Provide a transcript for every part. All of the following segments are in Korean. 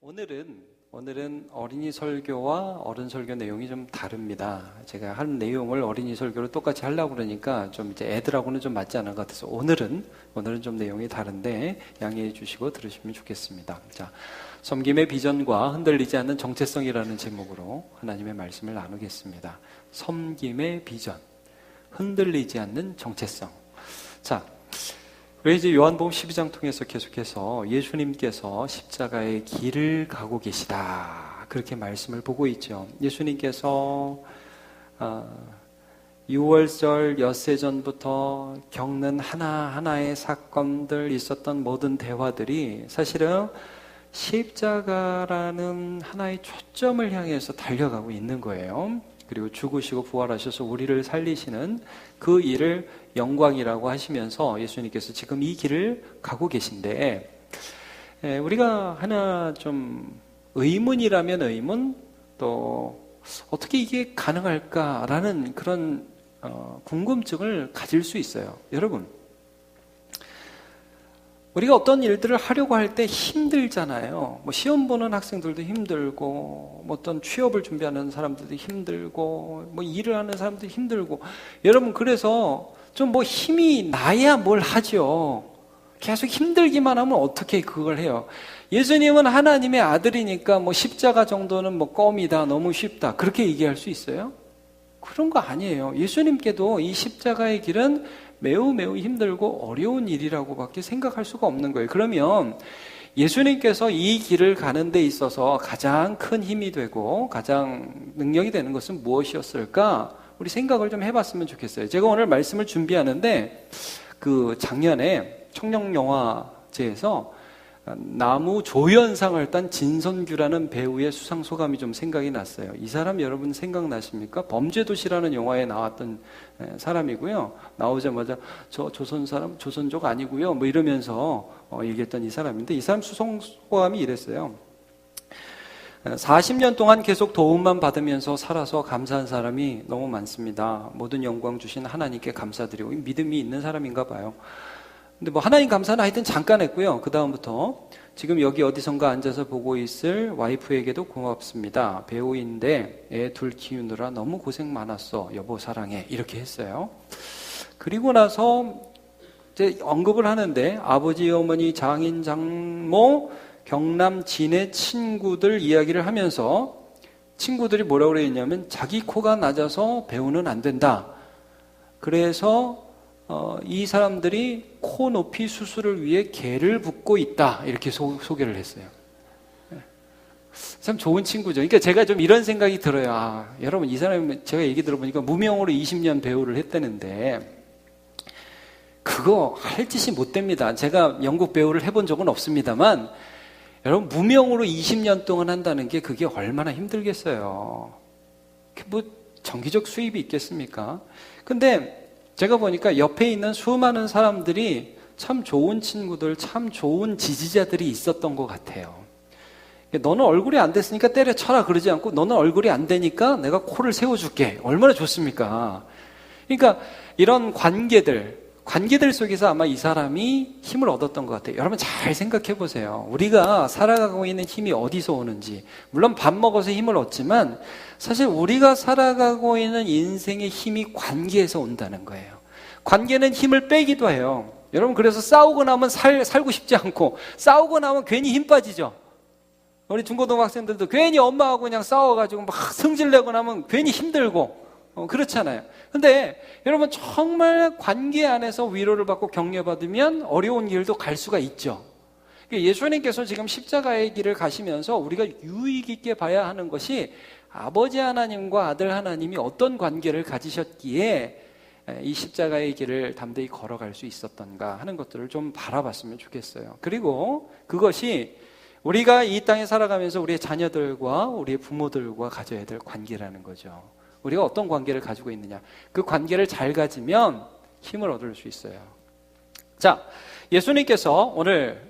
오늘은 어린이 설교와 어른 설교 내용이 좀 다릅니다. 제가 한 내용을 어린이 설교로 똑같이 하려고 그러니까 좀 이제 애들하고는 좀 맞지 않은 것 같아서 오늘은 좀 내용이 다른데 양해해 주시고 들으시면 좋겠습니다. 자, 섬김의 비전과 흔들리지 않는 정체성이라는 제목으로 하나님의 말씀을 나누겠습니다. 섬김의 비전, 흔들리지 않는 정체성. 자, 왜 이제 요한복음 12장 통해서 계속해서 예수님께서 십자가의 길을 가고 계시다 그렇게 말씀을 보고 있죠. 예수님께서 6월절 엿새 전부터 겪는 하나하나의 사건들, 있었던 모든 대화들이 사실은 십자가라는 하나의 초점을 향해서 달려가고 있는 거예요. 그리고 죽으시고 부활하셔서 우리를 살리시는 그 일을 영광이라고 하시면서 예수님께서 지금 이 길을 가고 계신데, 우리가 하나 좀 의문이라면 의문, 또 어떻게 이게 가능할까라는 그런 궁금증을 가질 수 있어요. 여러분, 우리가 어떤 일들을 하려고 할 때 힘들잖아요. 뭐 시험 보는 학생들도 힘들고, 뭐 어떤 취업을 준비하는 사람들도 힘들고, 뭐 일을 하는 사람도 힘들고. 여러분, 그래서 좀 뭐 힘이 나야 뭘 하죠. 계속 힘들기만 하면 어떻게 그걸 해요? 예수님은 하나님의 아들이니까 뭐 십자가 정도는 뭐 껌이다, 너무 쉽다, 그렇게 얘기할 수 있어요? 그런 거 아니에요. 예수님께도 이 십자가의 길은 매우 힘들고 어려운 일이라고밖에 생각할 수가 없는 거예요. 그러면 예수님께서 이 길을 가는 데 있어서 가장 큰 힘이 되고 가장 능력이 되는 것은 무엇이었을까? 우리 생각을 좀 해봤으면 좋겠어요. 제가 오늘 말씀을 준비하는데 그 작년에 청룡영화제에서 나무 조연상을 딴 진선규라는 배우의 수상 소감이 좀 생각이 났어요. 이 사람 여러분 생각나십니까? 범죄도시라는 영화에 나왔던 사람이고요. 나오자마자 저 조선 사람, 조선족 아니고요, 뭐 이러면서 얘기했던 이 사람인데, 이 사람 수상 소감이 이랬어요. 40년 동안 계속 도움만 받으면서 살아서 감사한 사람이 너무 많습니다. 모든 영광 주신 하나님께 감사드리고, 믿음이 있는 사람인가 봐요. 근데 뭐 하나님 감사는 하여튼 잠깐 했고요. 그 다음부터 지금 여기 어디선가 앉아서 보고 있을 와이프에게도 고맙습니다. 배우인데 애 둘 키우느라 너무 고생 많았어. 여보 사랑해. 이렇게 했어요. 그리고 나서 이제 언급을 하는데 아버지, 어머니, 장인, 장모, 경남, 진해 친구들 이야기를 하면서 친구들이 뭐라고 그랬냐면 자기 코가 낮아서 배우는 안 된다. 그래서 이 사람들이 코 높이 수술을 위해 개를 붓고 있다. 이렇게 소개를 했어요. 참 좋은 친구죠. 그러니까 제가 좀 이런 생각이 들어요. 여러분, 이 사람이 제가 얘기 들어보니까 무명으로 20년 배우를 했다는데 그거 할 짓이 못 됩니다. 제가 영국 배우를 해본 적은 없습니다만 여러분, 무명으로 20년 동안 한다는 게 그게 얼마나 힘들겠어요. 뭐 정기적 수입이 있겠습니까? 근데 제가 보니까 옆에 있는 수많은 사람들이 참 좋은 친구들, 참 좋은 지지자들이 있었던 것 같아요. 너는 얼굴이 안 됐으니까 때려쳐라 그러지 않고 너는 얼굴이 안 되니까 내가 코를 세워줄게. 얼마나 좋습니까? 그러니까 이런 관계들 속에서 아마 이 사람이 힘을 얻었던 것 같아요. 여러분 잘 생각해 보세요. 우리가 살아가고 있는 힘이 어디서 오는지. 물론 밥 먹어서 힘을 얻지만 사실 우리가 살아가고 있는 인생의 힘이 관계에서 온다는 거예요. 관계는 힘을 빼기도 해요. 여러분, 그래서 싸우고 나면 살고 싶지 않고, 싸우고 나면 괜히 힘 빠지죠. 우리 중고등학생들도 괜히 엄마하고 그냥 싸워가지고 막 성질내고 나면 괜히 힘들고, 그렇잖아요. 근데 여러분, 정말 관계 안에서 위로를 받고 격려받으면 어려운 길도 갈 수가 있죠. 예수님께서 지금 십자가의 길을 가시면서 우리가 유익 있게 봐야 하는 것이 아버지 하나님과 아들 하나님이 어떤 관계를 가지셨기에 이 십자가의 길을 담대히 걸어갈 수 있었던가 하는 것들을 좀 바라봤으면 좋겠어요. 그리고 그것이 우리가 이 땅에 살아가면서 우리의 자녀들과 우리의 부모들과 가져야 될 관계라는 거죠. 우리가 어떤 관계를 가지고 있느냐, 그 관계를 잘 가지면 힘을 얻을 수 있어요. 자, 예수님께서 오늘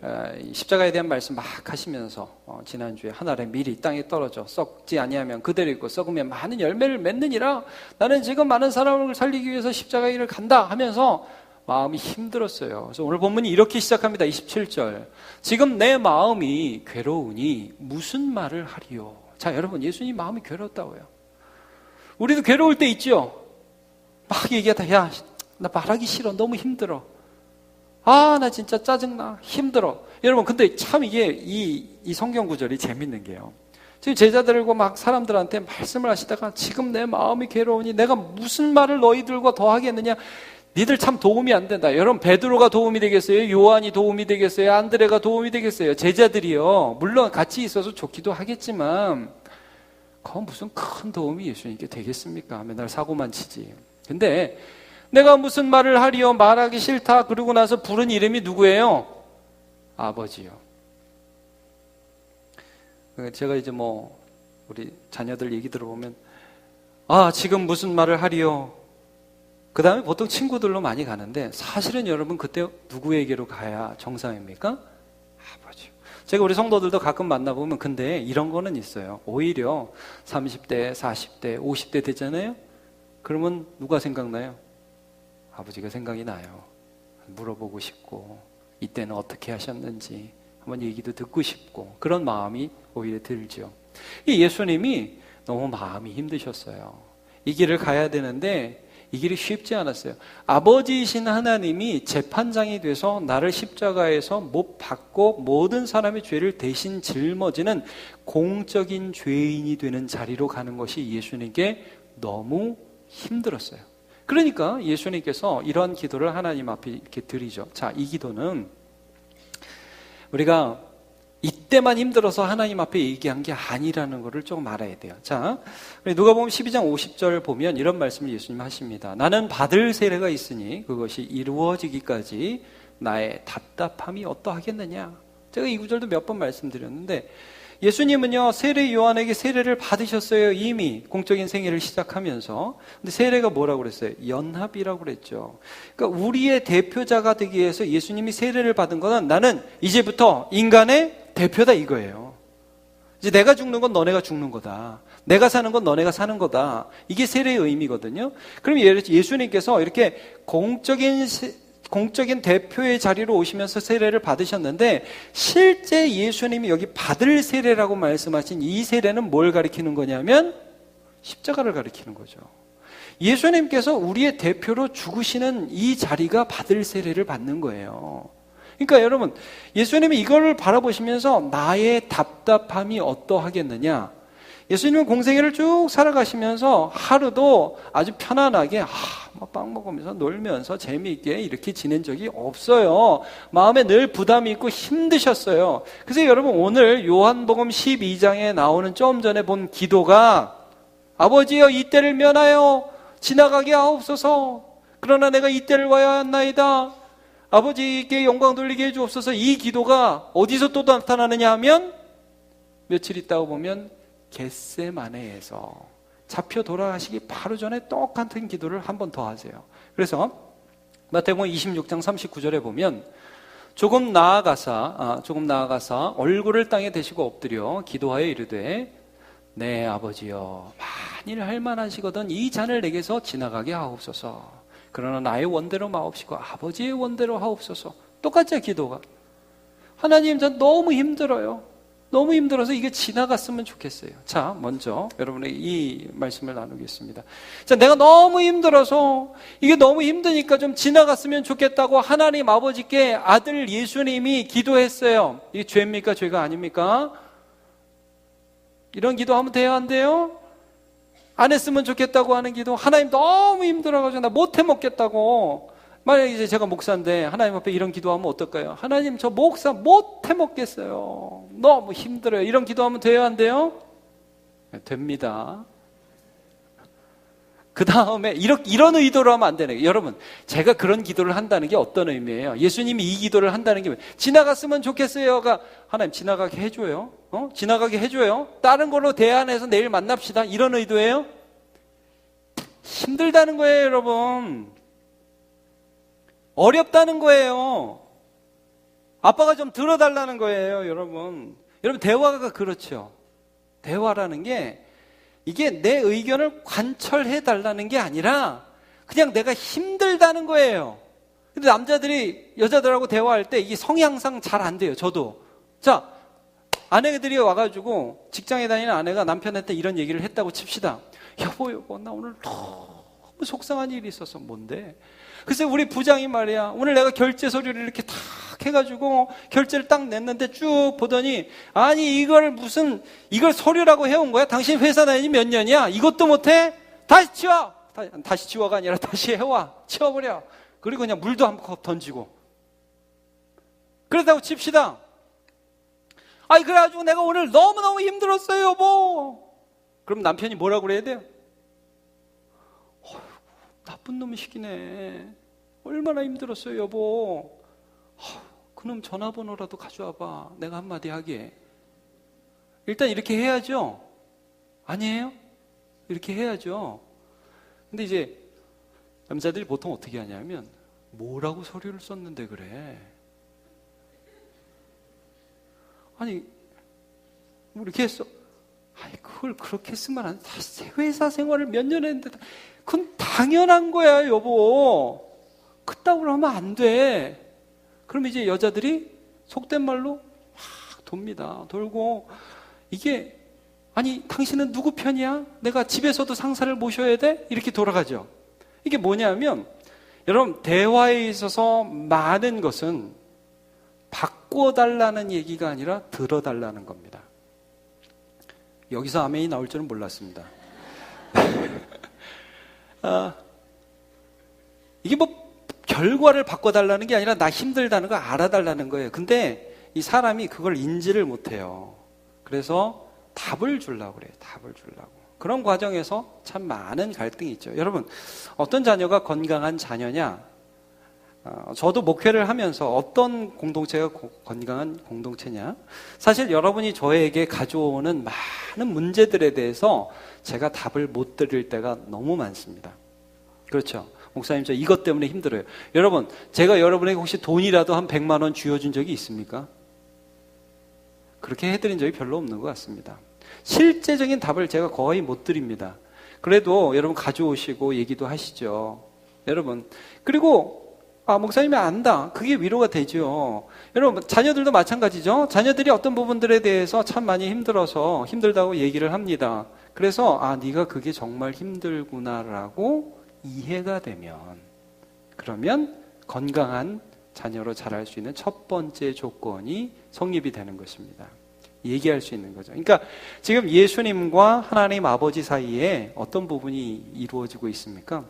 십자가에 대한 말씀 막 하시면서 지난주에 한 알의 밀이 땅에 떨어져 썩지 아니하면 그대로 있고 썩으면 많은 열매를 맺느니라. 나는 지금 많은 사람을 살리기 위해서 십자가의 길을 간다 하면서 마음이 힘들었어요. 그래서 오늘 본문이 이렇게 시작합니다. 27절. 지금 내 마음이 괴로우니 무슨 말을 하리요? 자, 여러분, 예수님 마음이 괴롭다고요. 우리도 괴로울 때 있죠? 막 얘기하다, 야, 나 말하기 싫어. 너무 힘들어. 아, 나 진짜 짜증나. 힘들어. 여러분, 근데 참 이게 이 성경 구절이 재밌는 게요. 지금 제자들과 막 사람들한테 말씀을 하시다가 지금 내 마음이 괴로우니 내가 무슨 말을 너희들과 더 하겠느냐? 니들 참 도움이 안 된다. 여러분, 베드로가 도움이 되겠어요? 요한이 도움이 되겠어요? 안드레가 도움이 되겠어요? 제자들이요. 물론 같이 있어서 좋기도 하겠지만 그건 무슨 큰 도움이 예수님께 되겠습니까? 맨날 사고만 치지. 근데 내가 무슨 말을 하리요? 말하기 싫다. 그러고 나서 부른 이름이 누구예요? 아버지요. 제가 이제 우리 자녀들 얘기 들어보면 아, 지금 무슨 말을 하리요? 그 다음에 보통 친구들로 많이 가는데 사실은 여러분 그때 누구에게로 가야 정상입니까? 아버지. 제가 우리 성도들도 가끔 만나보면 근데 이런 거는 있어요. 오히려 30대, 40대, 50대 되잖아요? 그러면 누가 생각나요? 아버지가 생각이 나요. 물어보고 싶고 이때는 어떻게 하셨는지 한번 얘기도 듣고 싶고 그런 마음이 오히려 들죠. 예수님이 너무 마음이 힘드셨어요. 이 길을 가야 되는데 이 길이 쉽지 않았어요. 아버지이신 하나님이 재판장이 돼서 나를 십자가에서 못 박고 모든 사람의 죄를 대신 짊어지는 공적인 죄인이 되는 자리로 가는 것이 예수님께 너무 힘들었어요. 그러니까 예수님께서 이런 기도를 하나님 앞에 이렇게 드리죠. 자, 이 기도는 우리가 이때만 힘들어서 하나님 앞에 얘기한 게 아니라는 것을 조금 알아야 돼요. 자, 누가복음 12장 50절 보면 이런 말씀을 예수님 하십니다. 나는 받을 세례가 있으니 그것이 이루어지기까지 나의 답답함이 어떠하겠느냐. 제가 이 구절도 몇 번 말씀드렸는데 예수님은요, 세례 요한에게 세례를 받으셨어요. 이미 공적인 생애를 시작하면서. 근데 세례가 뭐라고 그랬어요? 연합이라고 그랬죠. 그러니까 우리의 대표자가 되기 위해서 예수님이 세례를 받은 거는 나는 이제부터 인간의 대표다 이거예요. 이제 내가 죽는 건 너네가 죽는 거다. 내가 사는 건 너네가 사는 거다. 이게 세례의 의미거든요. 그럼 예수님께서 이렇게 공적인 대표의 자리로 오시면서 세례를 받으셨는데 실제 예수님이 여기 받을 세례라고 말씀하신 이 세례는 뭘 가리키는 거냐면 십자가를 가리키는 거죠. 예수님께서 우리의 대표로 죽으시는 이 자리가 받을 세례를 받는 거예요. 그러니까 여러분, 예수님이 이걸 바라보시면서 나의 답답함이 어떠하겠느냐. 예수님은 공생애를 쭉 살아가시면서 하루도 아주 편안하게 빵 먹으면서 놀면서 재미있게 이렇게 지낸 적이 없어요. 마음에 늘 부담이 있고 힘드셨어요. 그래서 여러분 오늘 요한복음 12장에 나오는 좀 전에 본 기도가 아버지여 이때를 면하여 지나가게 하옵소서. 그러나 내가 이때를 와야 한나이다. 아버지께 영광 돌리게 해주옵소서. 이 기도가 어디서 또 나타나느냐 하면 며칠 있다가 보면 겟세마네에서 잡혀 돌아가시기 바로 전에 똑같은 기도를 한 번 더 하세요. 그래서 마태복음 26장 39절에 보면 조금 나아가사 얼굴을 땅에 대시고 엎드려 기도하여 이르되 네 아버지여 만일 할만하시거든 이 잔을 내게서 지나가게 하옵소서. 그러나 나의 원대로 마옵시고 아버지의 원대로 하옵소서. 똑같죠 기도가. 하나님 전 너무 힘들어요. 너무 힘들어서 이게 지나갔으면 좋겠어요. 자, 먼저 여러분에게 이 말씀을 나누겠습니다. 자, 내가 너무 힘들어서 이게 너무 힘드니까 좀 지나갔으면 좋겠다고 하나님 아버지께 아들 예수님이 기도했어요. 이게 죄입니까? 죄가 아닙니까? 이런 기도하면 돼요? 안 돼요? 안 했으면 좋겠다고 하는 기도. 하나님 너무 힘들어가지고 나 못해 먹겠다고. 만약에 이제 제가 목사인데 하나님 앞에 이런 기도하면 어떨까요? 하나님 저 목사 못해 먹겠어요. 너무 힘들어요. 이런 기도하면 돼요? 안 돼요? 네, 됩니다. 그 다음에 이런 의도로 하면 안 되는 거예요. 여러분, 제가 그런 기도를 한다는 게 어떤 의미예요? 예수님이 이 기도를 한다는 게 뭐예요? 지나갔으면 좋겠어요가 하나님 지나가게 해줘요. 지나가게 해줘요. 다른 걸로 대안해서 내일 만납시다. 이런 의도예요? 힘들다는 거예요, 여러분. 어렵다는 거예요. 아빠가 좀 들어달라는 거예요, 여러분. 여러분, 대화가 그렇죠. 대화라는 게 이게 내 의견을 관철해 달라는 게 아니라 그냥 내가 힘들다는 거예요. 근데 남자들이 여자들하고 대화할 때 이게 성향상 잘 안 돼요. 저도. 자, 아내들이 와가지고 직장에 다니는 아내가 남편한테 이런 얘기를 했다고 칩시다. 여보, 나 오늘 너무 속상한 일이 있었어. 뭔데? 글쎄, 우리 부장이 말이야. 오늘 내가 결제 서류를 이렇게 탁 해가지고 결제를 딱 냈는데 쭉 보더니, 아니, 이걸 서류라고 해온 거야? 당신 회사 다니니 몇 년이야? 이것도 못해? 다시 치워! 다시 치워가 아니라 다시 해와. 치워버려. 그리고 그냥 물도 한 컵 던지고. 그렇다고 칩시다. 아니, 그래가지고 내가 오늘 너무너무 힘들었어요, 여보. 그럼 남편이 뭐라고 그래야 돼요? 나쁜 놈이시기네. 얼마나 힘들었어요, 여보. 그놈 전화번호라도 가져와봐. 내가 한마디 하기에. 일단 이렇게 해야죠. 아니에요? 이렇게 해야죠. 근데 이제 남자들이 보통 어떻게 하냐면, 뭐라고 서류를 썼는데 그래? 아니, 뭐 이렇게 했어. 아니, 그걸 그렇게 쓰면 안 돼. 회사 생활을 몇 년 했는데, 그건 당연한 거야, 여보. 그따구로 하면 안 돼. 그럼 이제 여자들이 속된 말로 막 돕니다. 돌고, 이게, 아니, 당신은 누구 편이야? 내가 집에서도 상사를 모셔야 돼? 이렇게 돌아가죠. 이게 뭐냐면, 여러분, 대화에 있어서 많은 것은 바꿔달라는 얘기가 아니라 들어달라는 겁니다. 여기서 아멘이 나올 줄은 몰랐습니다. 이게 뭐 결과를 바꿔달라는 게 아니라 나 힘들다는 거 알아달라는 거예요. 근데 이 사람이 그걸 인지를 못해요. 그래서 답을 주려고 그래요. 답을 주려고. 그런 과정에서 참 많은 갈등이 있죠. 여러분, 어떤 자녀가 건강한 자녀냐? 저도 목회를 하면서 어떤 공동체가 건강한 공동체냐? 사실 여러분이 저에게 가져오는 많은 문제들에 대해서 제가 답을 못 드릴 때가 너무 많습니다. 그렇죠? 목사님, 저 이것 때문에 힘들어요. 여러분, 제가 여러분에게 혹시 돈이라도 한 100만 원 쥐어준 적이 있습니까? 그렇게 해드린 적이 별로 없는 것 같습니다. 실제적인 답을 제가 거의 못 드립니다. 그래도 여러분 가져오시고 얘기도 하시죠. 여러분, 그리고 목사님이 안다. 그게 위로가 되죠. 여러분, 자녀들도 마찬가지죠. 자녀들이 어떤 부분들에 대해서 참 많이 힘들어서 힘들다고 얘기를 합니다. 그래서 네가 그게 정말 힘들구나라고 이해가 되면, 그러면 건강한 자녀로 자랄 수 있는 첫 번째 조건이 성립이 되는 것입니다. 얘기할 수 있는 거죠. 그러니까 지금 예수님과 하나님 아버지 사이에 어떤 부분이 이루어지고 있습니까?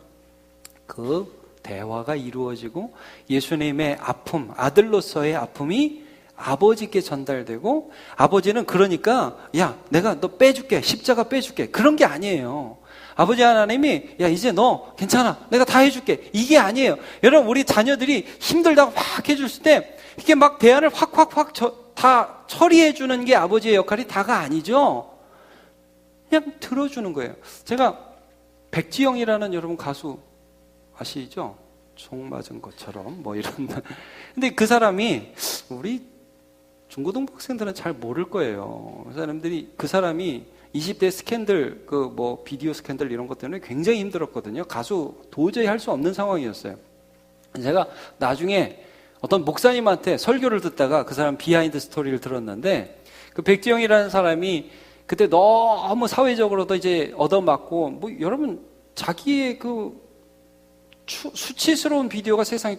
그 대화가 이루어지고 예수님의 아픔, 아들로서의 아픔이 아버지께 전달되고, 아버지는 그러니까 야, 내가 너 빼줄게, 십자가 빼줄게, 그런 게 아니에요. 아버지 하나님이 야, 이제 너 괜찮아, 내가 다 해줄게, 이게 아니에요. 여러분, 우리 자녀들이 힘들다고 막 해줬을 때 이렇게 막 대안을 확 다 처리해 주는 게 아버지의 역할이 다가 아니죠. 그냥 들어주는 거예요. 제가 백지영이라는 여러분 가수 아시죠? 총 맞은 것처럼 뭐 이런. 근데 그 사람이, 우리 중고등부 학생들은 잘 모를 거예요. 그 사람이 20대 스캔들, 비디오 스캔들 이런 것 때문에 굉장히 힘들었거든요. 가수 도저히 할 수 없는 상황이었어요. 제가 나중에 어떤 목사님한테 설교를 듣다가 그 사람 비하인드 스토리를 들었는데, 그 백지영이라는 사람이 그때 너무 사회적으로도 이제 얻어맞고, 여러분, 자기의 수치스러운 비디오가 세상에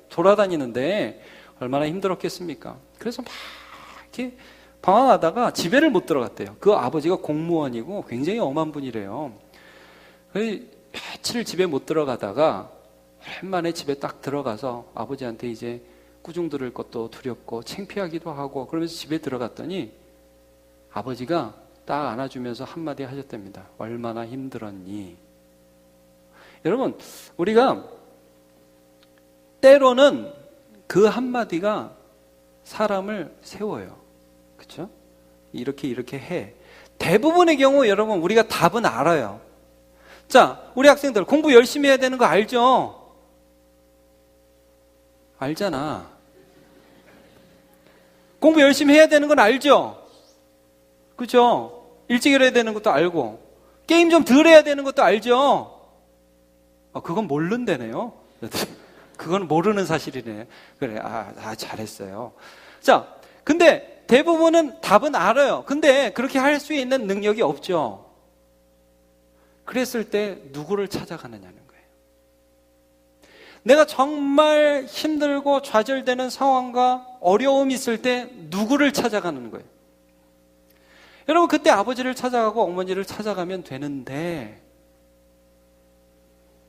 돌아다니는데 얼마나 힘들었겠습니까? 그래서 막 이렇게 방황하다가 집에를 못 들어갔대요. 그 아버지가 공무원이고 굉장히 엄한 분이래요. 며칠 집에 못 들어가다가 오랜만에 집에 딱 들어가서 아버지한테 이제 꾸중 들을 것도 두렵고 창피하기도 하고 그러면서 집에 들어갔더니 아버지가 딱 안아주면서 한마디 하셨답니다. 얼마나 힘들었니? 여러분, 우리가 때로는 그 한마디가 사람을 세워요. 그렇죠? 이렇게 해. 대부분의 경우 여러분, 우리가 답은 알아요. 자, 우리 학생들 공부 열심히 해야 되는 거 알죠? 알잖아. 공부 열심히 해야 되는 건 알죠? 그렇죠? 일찍 일어나야 되는 것도 알고, 게임 좀 덜 해야 되는 것도 알죠? 그건 모른다네요. 그건 모르는 사실이네. 그래, 잘했어요. 자, 근데 대부분은 답은 알아요. 근데 그렇게 할 수 있는 능력이 없죠. 그랬을 때 누구를 찾아가느냐는 거예요. 내가 정말 힘들고 좌절되는 상황과 어려움이 있을 때 누구를 찾아가는 거예요. 여러분, 그때 아버지를 찾아가고 어머니를 찾아가면 되는데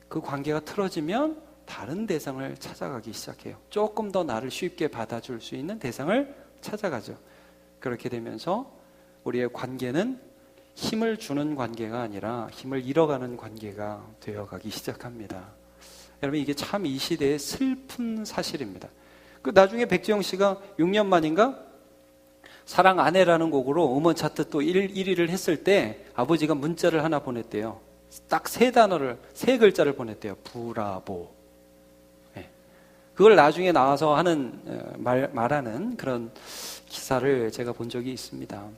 그 관계가 틀어지면 다른 대상을 찾아가기 시작해요. 조금 더 나를 쉽게 받아줄 수 있는 대상을 찾아가죠. 그렇게 되면서 우리의 관계는 힘을 주는 관계가 아니라 힘을 잃어가는 관계가 되어가기 시작합니다. 여러분, 이게 참 이 시대의 슬픈 사실입니다. 그 나중에 백지영 씨가 6년 만인가 사랑 아내라는 곡으로 음원 차트 또 1위를 했을 때 아버지가 문자를 하나 보냈대요. 딱 3글자를 보냈대요. 브라보. 네. 그걸 나중에 나와서 말하는 그런 기사를 제가 본 적이 있습니다.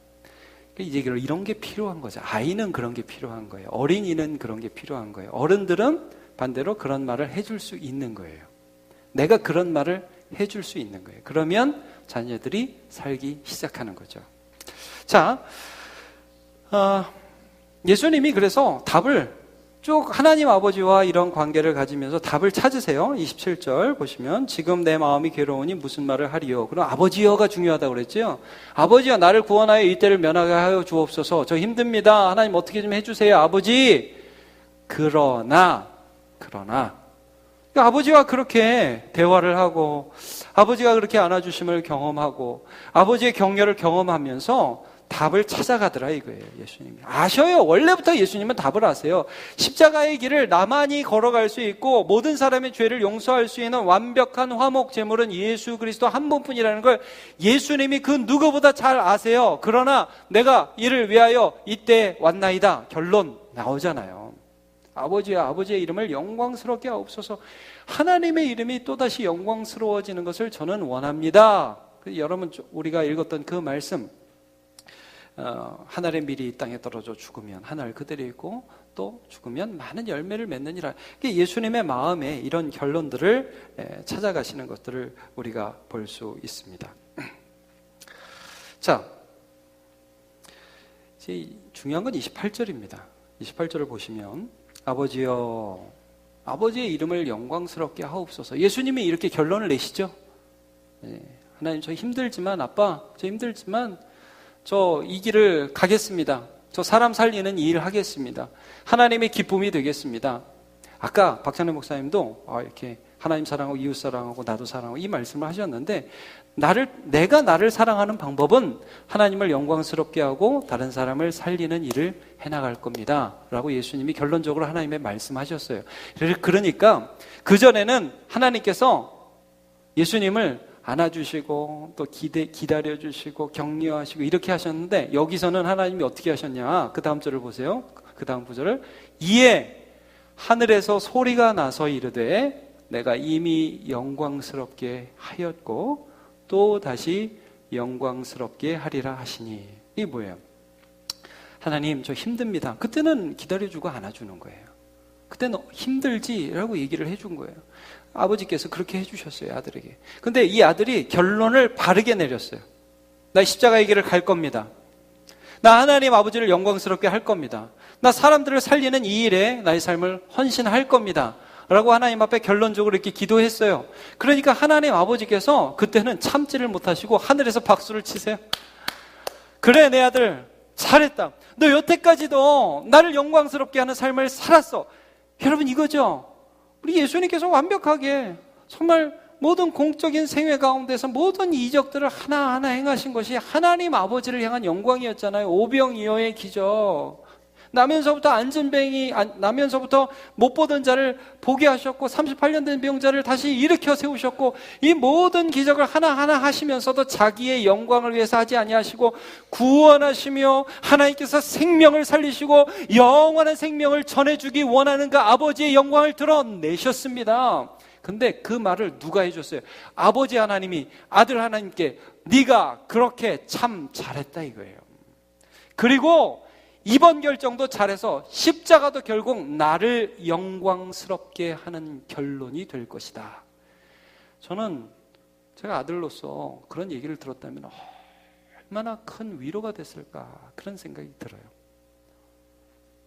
이제 이런 게 필요한 거죠. 아이는 그런 게 필요한 거예요. 어린이는 그런 게 필요한 거예요. 어른들은 반대로 그런 말을 해줄 수 있는 거예요. 내가 그런 말을 해줄 수 있는 거예요. 그러면 자녀들이 살기 시작하는 거죠. 자, 예수님이 그래서 답을 쭉 하나님 아버지와 이런 관계를 가지면서 답을 찾으세요. 27절 보시면 지금 내 마음이 괴로우니 무슨 말을 하리요. 그럼 아버지여가 중요하다고 그랬죠. 아버지여 나를 구원하여 이때를 면하게 하여 주옵소서. 저 힘듭니다. 하나님 어떻게 좀 해주세요. 아버지. 그러나 아버지와 그렇게 대화를 하고 아버지가 그렇게 안아주심을 경험하고 아버지의 격려를 경험하면서 답을 찾아가더라 이거예요. 예수님이 아셔요. 원래부터 예수님은 답을 아세요. 십자가의 길을 나만이 걸어갈 수 있고 모든 사람의 죄를 용서할 수 있는 완벽한 화목 제물은 예수 그리스도 한 분뿐이라는 걸 예수님이 그 누구보다 잘 아세요. 그러나 내가 이를 위하여 이때 왔나이다. 결론 나오잖아요. 아버지야, 아버지의 이름을 영광스럽게 하옵소서. 하나님의 이름이 또다시 영광스러워지는 것을 저는 원합니다. 여러분, 우리가 읽었던 그 말씀, 하늘의 밀이 이 땅에 떨어져 죽으면 하늘 그대로 있고 또 죽으면 많은 열매를 맺느니라. 예수님의 마음에 이런 결론들을 찾아가시는 것들을 우리가 볼 수 있습니다. 자, 이제 중요한 건 28절입니다. 28절을 보시면 아버지여 아버지의 이름을 영광스럽게 하옵소서. 예수님이 이렇게 결론을 내시죠. 하나님 저 힘들지만 아빠 저 힘들지만 저 이 길을 가겠습니다. 저 사람 살리는 이 일을 하겠습니다. 하나님의 기쁨이 되겠습니다. 아까 박찬래 목사님도 이렇게 하나님 사랑하고 이웃 사랑하고 나도 사랑하고 이 말씀을 하셨는데 내가 나를 사랑하는 방법은 하나님을 영광스럽게 하고 다른 사람을 살리는 일을 해나갈 겁니다 라고 예수님이 결론적으로 하나님의 말씀하셨어요. 그러니까 그전에는 하나님께서 예수님을 안아주시고 또 기다려주시고 격려하시고 이렇게 하셨는데 여기서는 하나님이 어떻게 하셨냐. 그 다음 절을 보세요. 그 다음 구절을 이에 하늘에서 소리가 나서 이르되 내가 이미 영광스럽게 하였고 또 다시 영광스럽게 하리라 하시니. 이게 뭐예요? 하나님 저 힘듭니다. 그때는 기다려주고 안아주는 거예요. 그때는 힘들지라고 얘기를 해준 거예요. 아버지께서 그렇게 해주셨어요, 아들에게. 근데 이 아들이 결론을 바르게 내렸어요. 나 십자가의 길을 갈 겁니다. 나 하나님 아버지를 영광스럽게 할 겁니다. 나 사람들을 살리는 이 일에 나의 삶을 헌신할 겁니다 라고 하나님 앞에 결론적으로 이렇게 기도했어요. 그러니까 하나님 아버지께서 그때는 참지를 못하시고 하늘에서 박수를 치세요. 그래 내 아들 잘했다. 너 여태까지도 나를 영광스럽게 하는 삶을 살았어. 여러분 이거죠. 우리 예수님께서 완벽하게 정말 모든 공적인 생애 가운데서 모든 이적들을 하나하나 행하신 것이 하나님 아버지를 향한 영광이었잖아요. 오병이어의 기적. 나면서부터 못 보던 자를 보게 하셨고 38년 된 병자를 다시 일으켜 세우셨고 이 모든 기적을 하나하나 하시면서도 자기의 영광을 위해서 하지 아니하시고 구원하시며 하나님께서 생명을 살리시고 영원한 생명을 전해주기 원하는 그 아버지의 영광을 드러내셨습니다. 근데 그 말을 누가 해줬어요? 아버지 하나님이 아들 하나님께 네가 그렇게 참 잘했다 이거예요. 그리고 이번 결정도 잘해서 십자가도 결국 나를 영광스럽게 하는 결론이 될 것이다. 저는 제가 아들로서 그런 얘기를 들었다면 얼마나 큰 위로가 됐을까 그런 생각이 들어요.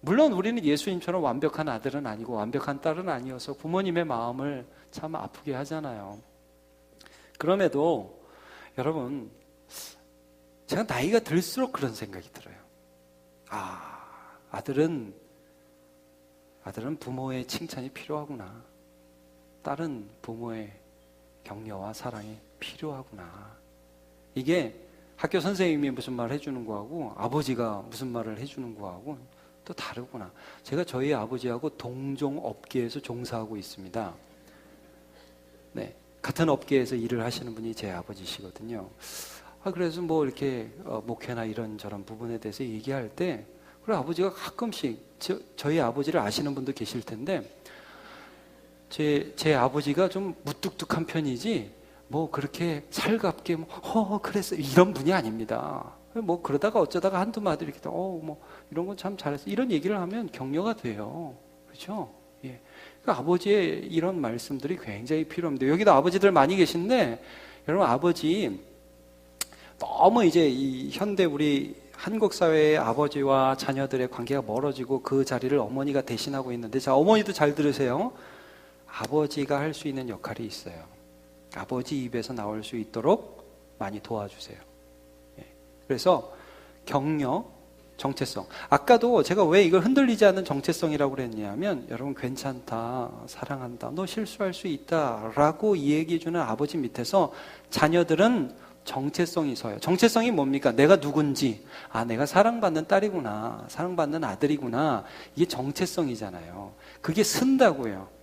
물론 우리는 예수님처럼 완벽한 아들은 아니고 완벽한 딸은 아니어서 부모님의 마음을 참 아프게 하잖아요. 그럼에도 여러분, 제가 나이가 들수록 그런 생각이 들어요. 아들은 부모의 칭찬이 필요하구나. 딸은 부모의 격려와 사랑이 필요하구나. 이게 학교 선생님이 무슨 말 해주는 거하고 아버지가 무슨 말을 해주는 거하고 또 다르구나. 제가 저희 아버지하고 동종 업계에서 종사하고 있습니다. 네, 같은 업계에서 일을 하시는 분이 제 아버지시거든요. 그래서 뭐 이렇게 목회나 이런저런 부분에 대해서 얘기할 때 그리고 아버지가 가끔씩 저희 아버지를 아시는 분도 계실 텐데 제 아버지가 좀 무뚝뚝한 편이지 뭐 그렇게 살갑게 그랬어 이런 분이 아닙니다. 뭐 그러다가 어쩌다가 한두 마디 이렇게 뭐 이런 건 참 잘했어 이런 얘기를 하면 격려가 돼요. 그렇죠? 예. 그러니까 아버지의 이런 말씀들이 굉장히 필요합니다. 여기도 아버지들 많이 계신데 여러분 아버지 너무 이제 이 현대 우리 한국 사회의 아버지와 자녀들의 관계가 멀어지고 그 자리를 어머니가 대신하고 있는데 자 어머니도 잘 들으세요. 아버지가 할 수 있는 역할이 있어요. 아버지 입에서 나올 수 있도록 많이 도와주세요. 그래서 격려, 정체성. 아까도 제가 왜 이걸 흔들리지 않는 정체성이라고 그랬냐면 여러분 괜찮다, 사랑한다, 너 실수할 수 있다 라고 이야기해주는 아버지 밑에서 자녀들은 정체성이 서요. 정체성이 뭡니까? 내가 누군지, 내가 사랑받는 딸이구나, 사랑받는 아들이구나. 이게 정체성이잖아요. 그게 쓴다고요.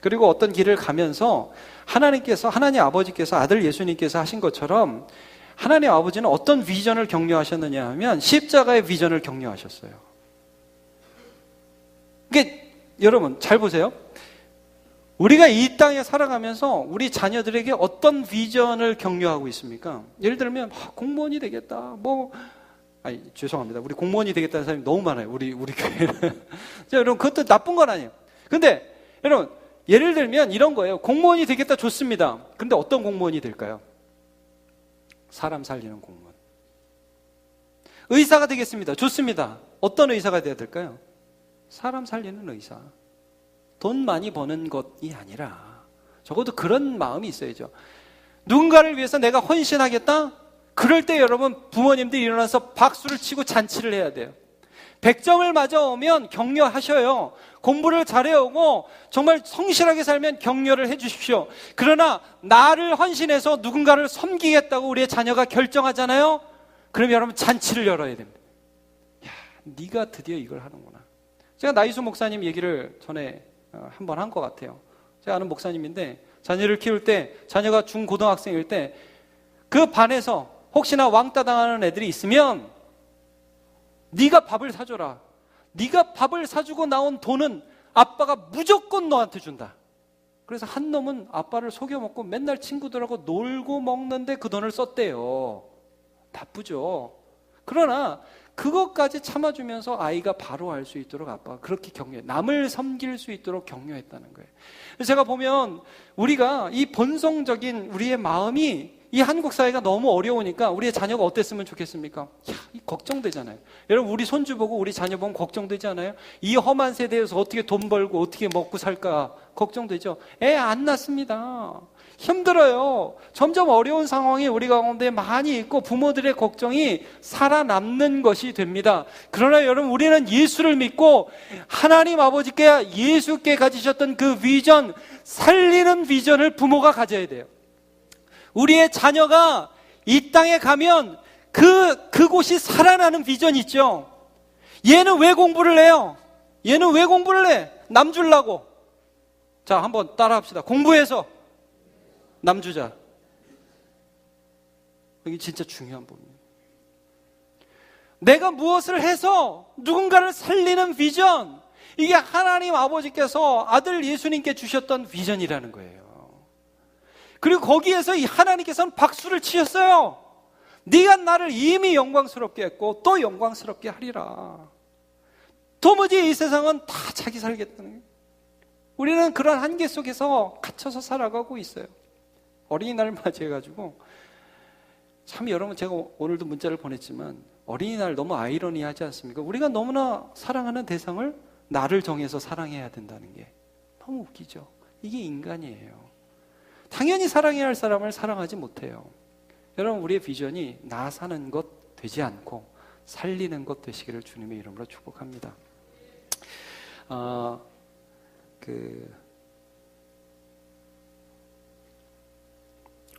그리고 어떤 길을 가면서 하나님 아버지께서 아들 예수님께서 하신 것처럼 하나님 아버지는 어떤 비전을 격려하셨느냐 하면 십자가의 비전을 격려하셨어요. 이게 여러분 잘 보세요. 우리가 이 땅에 살아가면서 우리 자녀들에게 어떤 비전을 격려하고 있습니까? 예를 들면 공무원이 되겠다. 죄송합니다. 우리 공무원이 되겠다는 사람이 너무 많아요. 우리 교회는. 여러분 그것도 나쁜 건 아니에요. 근데 여러분 예를 들면 이런 거예요. 공무원이 되겠다 좋습니다. 그런데 어떤 공무원이 될까요? 사람 살리는 공무원. 의사가 되겠습니다. 좋습니다. 어떤 의사가 돼야 될까요? 사람 살리는 의사. 돈 많이 버는 것이 아니라 적어도 그런 마음이 있어야죠. 누군가를 위해서 내가 헌신하겠다? 그럴 때 여러분 부모님들이 일어나서 박수를 치고 잔치를 해야 돼요. 100점을 맞아오면 격려하셔요. 공부를 잘해오고 정말 성실하게 살면 격려를 해주십시오. 그러나 나를 헌신해서 누군가를 섬기겠다고 우리의 자녀가 결정하잖아요. 그럼 여러분 잔치를 열어야 됩니다. 네가 드디어 이걸 하는구나. 제가 나이수 목사님 얘기를 전에 한번 한 것 같아요. 제가 아는 목사님인데 자녀를 키울 때 자녀가 중고등학생일 때 그 반에서 혹시나 왕따 당하는 애들이 있으면 네가 밥을 사줘라. 네가 밥을 사주고 나온 돈은 아빠가 무조건 너한테 준다. 그래서 한 놈은 아빠를 속여먹고 맨날 친구들하고 놀고 먹는데 그 돈을 썼대요. 나쁘죠. 그러나 그것까지 참아주면서 아이가 바로 알 수 있도록 아빠가 그렇게 격려해. 남을 섬길 수 있도록 격려했다는 거예요. 그래서 제가 보면 우리가 이 본성적인 우리의 마음이 이 한국 사회가 너무 어려우니까 우리의 자녀가 어땠으면 좋겠습니까? 걱정되잖아요. 여러분 우리 손주 보고 우리 자녀 보면 걱정되지 않아요? 이 험한 세대에서 어떻게 돈 벌고 어떻게 먹고 살까 걱정되죠. 애 안 낳습니다. 힘들어요. 점점 어려운 상황이 우리 가운데 많이 있고 부모들의 걱정이 살아남는 것이 됩니다. 그러나 여러분 우리는 예수를 믿고 하나님 아버지께 예수께 가지셨던 그 비전, 살리는 비전을 부모가 가져야 돼요. 우리의 자녀가 이 땅에 가면 그곳이 살아나는 비전이 있죠. 얘는 왜 공부를 해요? 얘는 왜 공부를 해? 남 주려고. 자, 한번 따라 합시다. 공부해서 남 주자. 이게 진짜 중요한 부분이에요. 내가 무엇을 해서 누군가를 살리는 비전. 이게 하나님 아버지께서 아들 예수님께 주셨던 비전이라는 거예요. 그리고 거기에서 이 하나님께서는 박수를 치셨어요. 네가 나를 이미 영광스럽게 했고 또 영광스럽게 하리라. 도무지 이 세상은 다 자기 살겠다는 거예요. 우리는 그런 한계 속에서 갇혀서 살아가고 있어요. 어린이날 맞이해가지고 참 여러분 제가 오늘도 문자를 보냈지만 어린이날 너무 아이러니하지 않습니까? 우리가 너무나 사랑하는 대상을 나를 정해서 사랑해야 된다는 게 너무 웃기죠. 이게 인간이에요. 당연히 사랑해야 할 사람을 사랑하지 못해요. 여러분 우리의 비전이 나 사는 것 되지 않고 살리는 것 되시기를 주님의 이름으로 축복합니다.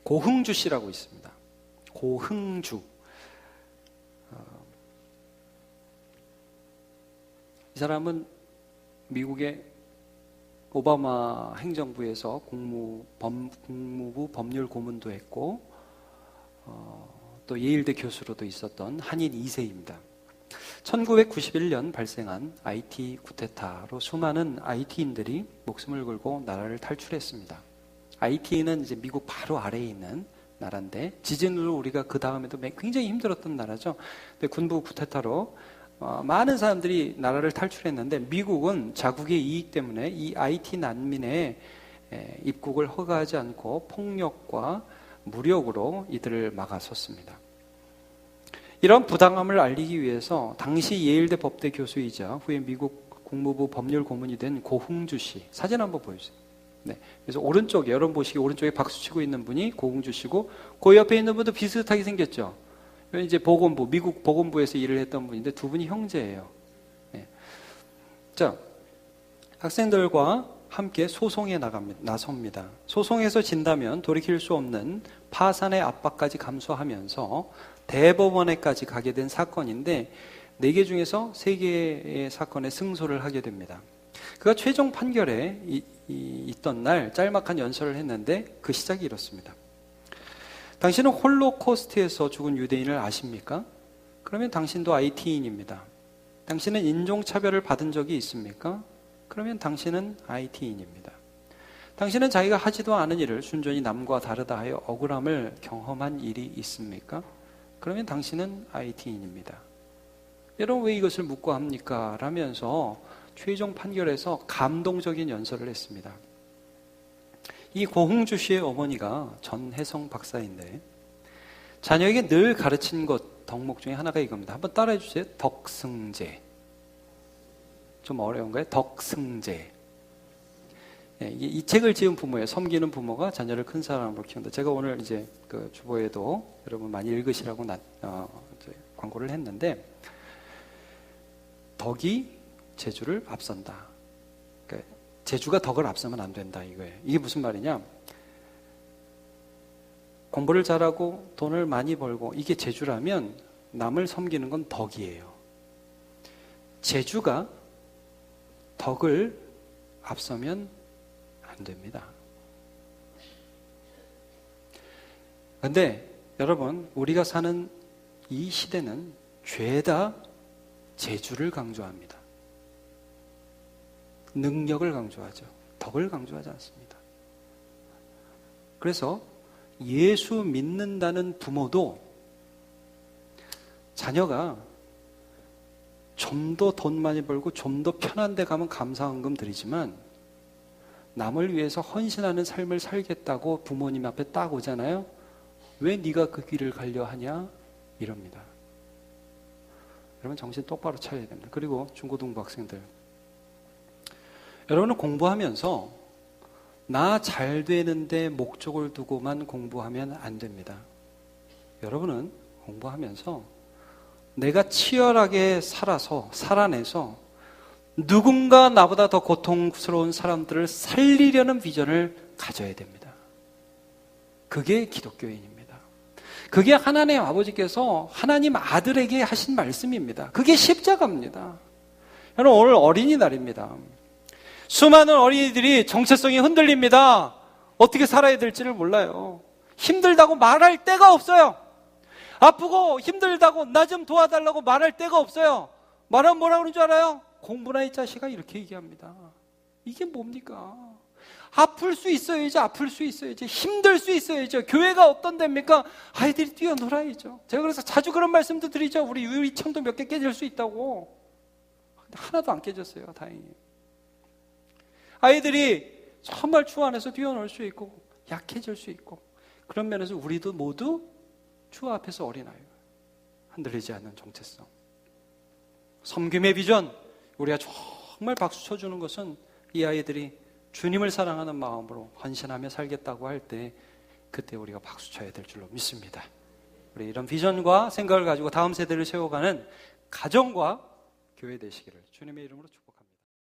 고흥주 씨라고 있습니다. 고흥주. 이 사람은 미국의 오바마 행정부에서 국무부 법률 고문도 했고 또 예일대 교수로도 있었던 한인 2세입니다. 1991년 발생한 IT 쿠데타로 수많은 IT인들이 목숨을 걸고 나라를 탈출했습니다. IT는 이제 미국 바로 아래에 있는 나라인데 지진으로 우리가 그 다음에도 굉장히 힘들었던 나라죠. 근데 군부 쿠데타로 많은 사람들이 나라를 탈출했는데 미국은 자국의 이익 때문에 이 IT 난민의 입국을 허가하지 않고 폭력과 무력으로 이들을 막아섰습니다. 이런 부당함을 알리기 위해서 당시 예일대 법대 교수이자 후에 미국 국무부 법률 고문이 된 고흥주 씨 사진 한번 보여주세요. 네, 그래서 오른쪽에 여러분 보시기 오른쪽에 박수 치고 있는 분이 고흥주 씨고 그 옆에 있는 분도 비슷하게 생겼죠. 이제 보건부 미국 보건부에서 일을 했던 분인데 두 분이 형제예요. 네. 자, 학생들과 함께 소송에 나섭니다. 소송에서 진다면 돌이킬 수 없는 파산의 압박까지 감수하면서 대법원에까지 가게 된 사건인데 4개 중에서 3개의 사건에 승소를 하게 됩니다. 그가 최종 판결에 있던 날 짤막한 연설을 했는데 그 시작이 이렇습니다. 당신은 홀로코스트에서 죽은 유대인을 아십니까? 그러면 당신도 IT인입니다. 당신은 인종차별을 받은 적이 있습니까? 그러면 당신은 IT인입니다. 당신은 자기가 하지도 않은 일을 순전히 남과 다르다 하여 억울함을 경험한 일이 있습니까? 그러면 당신은 IT인입니다. 여러분 왜 이것을 묻고 합니까? 라면서 최종 판결에서 감동적인 연설을 했습니다. 이 고흥주 씨의 어머니가 전혜성 박사인데 자녀에게 늘 가르친 것 덕목 중에 하나가 이겁니다. 한번 따라해 주세요. 덕승제. 좀 어려운가요? 덕승제. 이 책을 지은 부모예요. 섬기는 부모가 자녀를 큰 사람으로 키운다. 제가 오늘 이제 그 주보에도 여러분 많이 읽으시라고 광고를 했는데 덕이 재주를 앞선다. 그러니까 재주가 덕을 앞서면 안 된다 이거예요. 이게 무슨 말이냐? 공부를 잘하고 돈을 많이 벌고 이게 재주라면 남을 섬기는 건 덕이에요. 재주가 덕을 앞서면 안 됩니다. 그런데 여러분 우리가 사는 이 시대는 죄다 재주를 강조합니다. 능력을 강조하죠. 덕을 강조하지 않습니다. 그래서 예수 믿는다는 부모도 자녀가 좀 더 돈 많이 벌고 좀 더 편한 데 가면 감사헌금 드리지만 남을 위해서 헌신하는 삶을 살겠다고 부모님 앞에 딱 오잖아요. 왜 네가 그 길을 가려 하냐? 이럽니다. 여러분 정신 똑바로 차려야 됩니다. 그리고 중고등부 학생들, 여러분은 공부하면서 나 잘 되는데 목적을 두고만 공부하면 안 됩니다. 여러분은 공부하면서 내가 치열하게 살아내서 누군가 나보다 더 고통스러운 사람들을 살리려는 비전을 가져야 됩니다. 그게 기독교인입니다. 그게 하나님 아버지께서 하나님 아들에게 하신 말씀입니다. 그게 십자가입니다. 여러분 오늘 어린이날입니다. 수많은 어린이들이 정체성이 흔들립니다. 어떻게 살아야 될지를 몰라요. 힘들다고 말할 데가 없어요. 아프고 힘들다고 나 좀 도와달라고 말할 데가 없어요. 말하면 뭐라 그러는 줄 알아요? 공부나 이 자식아 이렇게 얘기합니다. 이게 뭡니까? 아플 수 있어야지, 아플 수 있어야지, 힘들 수 있어야죠. 교회가 어떤 데입니까? 아이들이 뛰어놀아야죠. 제가 그래서 자주 그런 말씀도 드리죠. 우리 유리창도 몇 개 깨질 수 있다고. 근데 하나도 안 깨졌어요, 다행히. 아이들이 정말 추 안에서 뛰어놀 수 있고 약해질 수 있고 그런 면에서 우리도 모두 주 앞에서 어린아이예요. 흔들리지 않는 정체성. 섬김의 비전, 우리가 정말 박수 쳐주는 것은 이 아이들이 주님을 사랑하는 마음으로 헌신하며 살겠다고 할 때 그때 우리가 박수 쳐야 될 줄로 믿습니다. 우리 이런 비전과 생각을 가지고 다음 세대를 세워가는 가정과 교회 되시기를 주님의 이름으로 축복합니다.